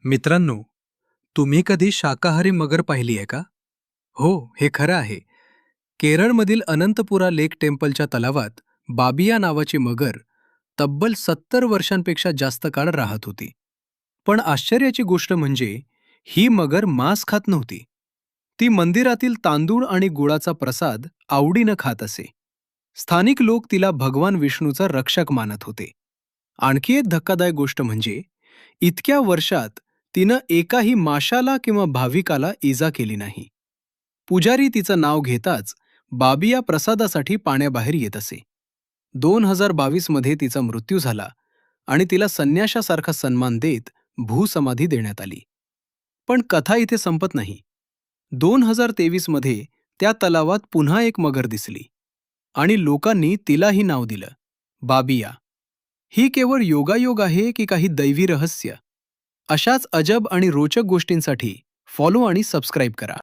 मित्रांनो, तुम्ही कधी शाकाहारी मगर पाहिली आहे का? हो, हे खरं आहे. केरळमधील अनंतपुरा लेक टेम्पलच्या तलावात बाबिया नावाची मगर तब्बल 70 वर्षांपेक्षा जास्त काळ राहत होती. पण आश्चर्याची गोष्ट म्हणजे ही मगर मांस खात नव्हती. ती मंदिरातील तांदूळ आणि गुळाचा प्रसाद आवडीनं खात असे. स्थानिक लोक तिला भगवान विष्णूचा रक्षक मानत होते. आणखी एक धक्कादायक गोष्ट म्हणजे इतक्या वर्षात तिनं एकाही माशाला किंवा भाविकाला इजा केली नाही. पुजारी तिचं नाव घेताच बाबिया प्रसादासाठी पाण्याबाहेर येत असे. 2022 मध्ये तिचा मृत्यू झाला आणि तिला संन्याशासारखा सन्मान देत भूसमाधी देण्यात आली. पण कथा इथे संपत नाही. 2023 मध्ये त्या तलावात पुन्हा एक मगर दिसली आणि लोकांनी तिलाही नाव दिलं, बाबिया. ही केवळ योगायोग आहे की काही दैवी रहस्य? अशाच अजब आणि रोचक गोष्टींसाठी फॉलो आणि सबस्क्राईब करा.